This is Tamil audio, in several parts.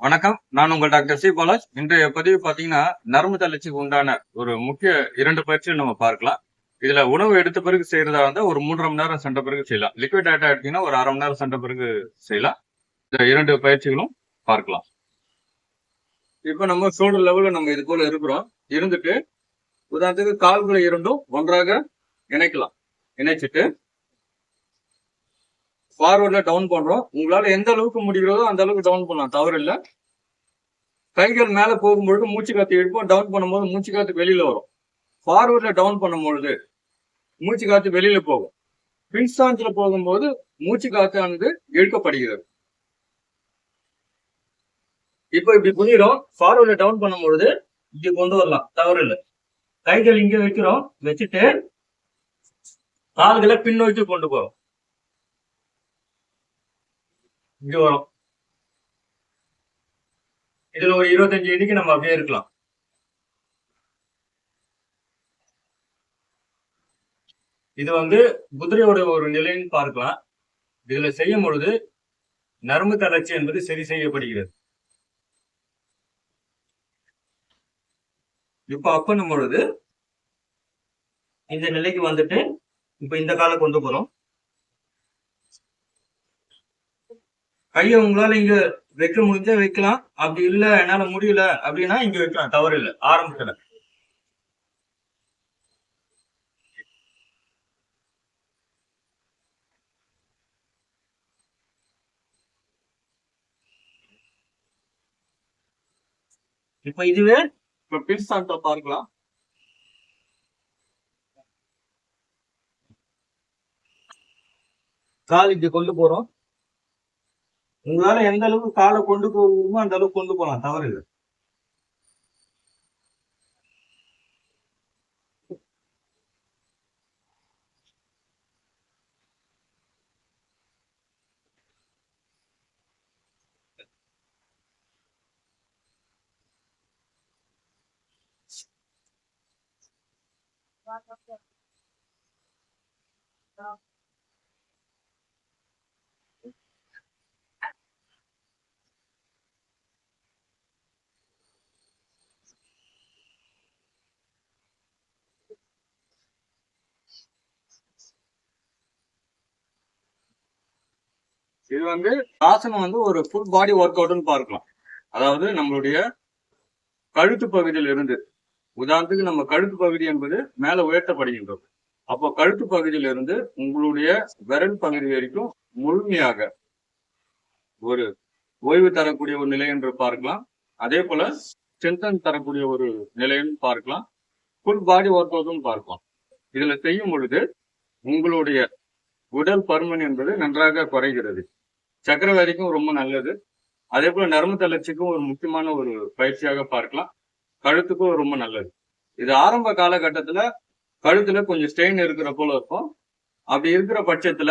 வணக்கம். நான் உங்கள் டாக்டர் சி பாலாஜ். இன்றைய பதிவு பார்த்தீங்கன்னா, நரம்பு தளர்ச்சிக்கு உண்டான ஒரு முக்கிய 2 பயிற்சிகள் நம்ம பார்க்கலாம். இதுல உணவு எடுத்த பிறகு செய்றதா இருந்தா ஒரு 3 1/2 மணி நேரம் சென்ற பிறகு செய்யலாம். லிக்விட் டயட்டா எடுத்தீங்கன்னா ஒரு 1/2 மணி நேரம் சென்ற பிறகு செய்யலாம். இந்த 2 பயிற்சிகளும் பார்க்கலாம். இப்ப நம்ம ஷோல்டர் லெவல்ல நம்ம இது போல இருக்கிறோம். இருந்துட்டு உதாரணத்துக்கு கால்களை இரண்டும் ஒன்றாக இணைக்கலாம். இணைச்சிட்டு ஃபார்வர்ட்ல டவுன் பண்றோம். உங்களால எந்த அளவுக்கு முடிகிறதோ அந்த அளவுக்கு டவுன் பண்ணலாம். தவறு இல்ல. கைகள் மேல போகும்பொழுது மூச்சு காத்து இழுப்போம். டவுன் பண்ணும்போது மூச்சு காத்து வெளியில வரும். ஃபார்வர்ட்ல டவுன் பண்ணும்பொழுது மூச்சு காத்து வெளியில போகும். பின்ஸ்டான்ஸ்ல போகும்போது மூச்சு காத்தானது இழுக்கப்படுகிறது. இப்போ இப்படி புரியிறோம். ஃபார்வர்ட்ல டவுன் பண்ணும்பொழுது இப்படி கொண்டு வரலாம். தவறு இல்லை. கைகள் இங்க வைக்கிறோம். வச்சுட்டு கால்களை பின்னோக்கி கொண்டு போறோம். இங்க வரும். இதுல ஒரு 25 எண்ணிக்கை நம்ம அப்படியே இருக்கலாம். இது குதிரையோட ஒரு நிலைன்னு பார்க்கலாம். இதுல செய்யும் பொழுது நரம்பு தளர்ச்சி என்பது சரி செய்யப்படுகிறது. இப்ப அப் பண்ணும் பொழுது இந்த நிலைக்கு வந்துட்டு இப்ப இந்த காலை கொண்டு போறோம். கையை உங்களால இங்க வைக்க முடிஞ்சா வைக்கலாம். அப்படி இல்ல என்னால முடியல அப்படின்னா இங்க வைக்கலாம். தவறு இல்லை. ஆரம்பத்துல இப்ப இதுவே இப்ப பின்ஸ்டான்ஸ பார்க்கலாம். கால் இப்படி கொண்டு போறோம். உங்களால எந்த அளவுக்கு காலை கொண்டு போக முடியுமோ அந்த அளவுக்கு கொண்டு போகலாம். தவறு இல்லை. இது ஆசனம் ஒரு ஃபுல் பாடி ஒர்க் அவுட்னு பார்க்கலாம். அதாவது நம்மளுடைய கழுத்து பகுதியில் இருந்து உதாரணத்துக்கு நம்ம கழுத்து பகுதி என்பது மேல உயர்த்தப்படுகின்றது. அப்போ கழுத்து பகுதியில இருந்து உங்களுடைய விரல் பகுதி வரைக்கும் முழுமையாக ஒரு ஓய்வு தரக்கூடிய ஒரு நிலை என்று பார்க்கலாம். அதே போல ஸ்ட்ரென்தன் தரக்கூடிய ஒரு நிலைன்னு பார்க்கலாம். ஃபுல் பாடி ஒர்க் அவுட்டும் பார்க்கலாம். இதுல செய்யும் பொழுது உங்களுடைய உடல் பருமன் என்பது நன்றாக குறைகிறது. சக்கரவாதிக்கும் ரொம்ப நல்லது. அதே போல நரம்பு தளர்ச்சிக்கும் ஒரு முக்கியமான ஒரு பயிற்சியாக பார்க்கலாம். கழுத்துக்கும் ரொம்ப நல்லது. இது ஆரம்ப காலகட்டத்துல கழுத்துல கொஞ்சம் ஸ்ட்ரெயின் இருக்கிற போல இருக்கும். அப்படி இருக்கிற பட்சத்துல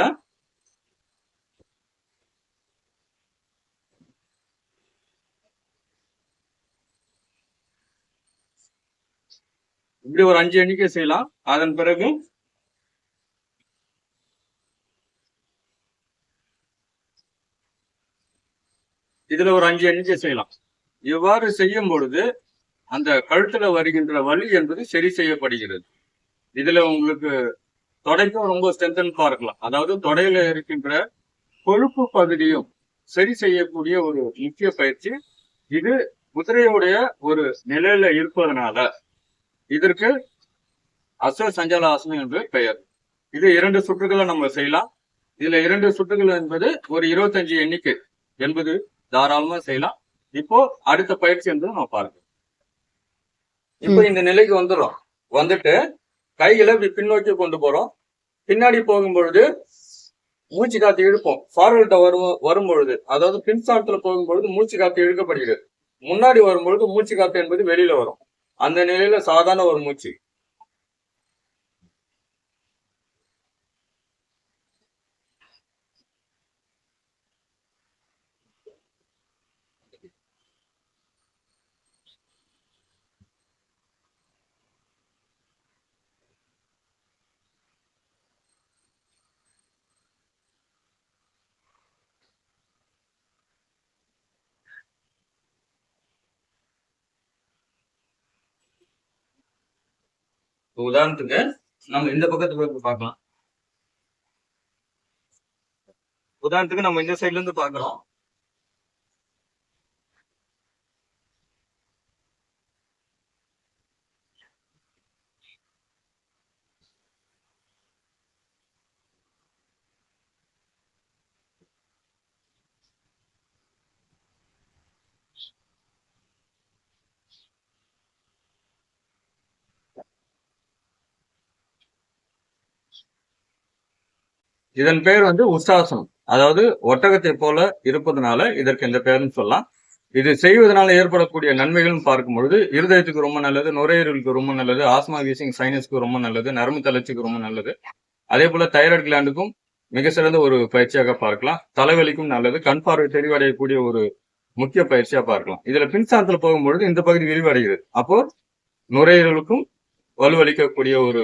இப்படி ஒரு 5 எண்ணிக்கை செய்யலாம். அதன் பிறகு இதுல ஒரு 5 எண்ணிக்கை செய்யலாம். இவ்வாறு செய்யும் பொழுது அந்த கழுத்துல வருகின்ற வலி என்பது சரி செய்யப்படுகிறது. இதுல உங்களுக்கு தொடைக்கும் ரொம்ப ஸ்ட்ரென்தன் பார்க்கலாம். அதாவது தொடையில இருக்கின்ற கொழுப்பு பகுதியும் சரி செய்யக்கூடிய ஒரு முக்கிய பயிற்சி. இது குதிரையுடைய ஒரு நிலையில இருப்பதனால இதற்கு அஸ்வ சஞ்சலாசனம் என்று பெயர். இது 2 சுற்றுகளை நம்ம செய்யலாம். இதுல 2 சுற்றுகள் என்பது ஒரு 25 எண்ணிக்கை என்பது தாராளமா செய்யலாம். இப்போ அடுத்த பயிற்சி என்பது நம்ம பார்க்கலாம். இப்போ இந்த நிலைக்கு வந்துடும். வந்துட்டு கைகளை இப்படி பின்னோக்கி கொண்டு போறோம். பின்னாடி போகும் பொழுது மூச்சு காத்து இழுப்போம். ஃபார்வர்ட வரும் பொழுது அதாவது பின்ஸ்டான்ஸ்ல போகும்பொழுது மூச்சு காத்து இழுக்கப்படுகிறது. முன்னாடி வரும்பொழுது மூச்சு காத்து என்பது வெளியில வரும். அந்த நிலையில சாதாரண ஒரு மூச்சு. உதாரணத்துக்கு நம்ம இந்த பக்கத்துல இருந்து பார்க்கலாம். உதாரணத்துக்கு நம்ம இந்த சைட்ல இருந்து பாக்குறோம். இதன் பெயர் வந்து உஷ்டாசனம். அதாவது ஒட்டகத்தை போல இருப்பதனால இதற்கு இந்த பெயர்னு சொல்லலாம். இது செய்வதனால ஏற்படக்கூடிய நன்மைகள் பார்க்கும் பொழுது இருதயத்துக்கு ரொம்ப நல்லது, நுரையீரலுக்கு ரொம்ப நல்லது, ஆஸ்மா வீசிங் சைனஸ்க்கு ரொம்ப நல்லது, நரம்பு தளர்ச்சிக்கு ரொம்ப நல்லது. அதே போல தைராய்டு கிளாண்டுக்கும் மிக சிறந்த ஒரு பயிற்சியாக பார்க்கலாம். தலைவலிக்கும் நல்லது, கண் பார்வை தெளிவடையக்கூடிய ஒரு முக்கிய பயிற்சியா பார்க்கலாம். இதுல பின்சாரத்துல போகும்பொழுது இந்த பகுதி விரிவடைகிறது. அப்போ நுரையீரலுக்கும் வலுவளிக்கக்கூடிய ஒரு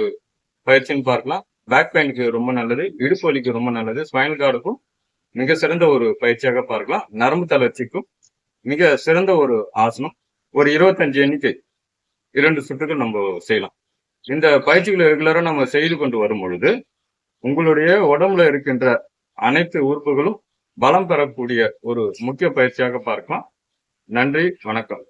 பயிற்சின்னு பார்க்கலாம். பேக் பெயினுக்கு ரொம்ப நல்லது, இடுப்பு வலிக்கு ரொம்ப நல்லது, ஸ்பைனல் கார்டுக்கும் மிக சிறந்த ஒரு பயிற்சியாக பார்க்கலாம். நரம்பு தளர்ச்சிக்கும் மிக சிறந்த ஒரு ஆசனம். ஒரு 25 எண்ணிக்கை 2 சுற்றுகள் நம்ம செய்யலாம். இந்த பயிற்சிகளை ரெகுலரா நம்ம செய்து கொண்டு வரும் பொழுது உங்களுடைய உடம்புல இருக்கின்ற அனைத்து உறுப்புகளும் பலம் பெறக்கூடிய ஒரு முக்கிய பயிற்சியாக பார்க்கலாம். நன்றி, வணக்கம்.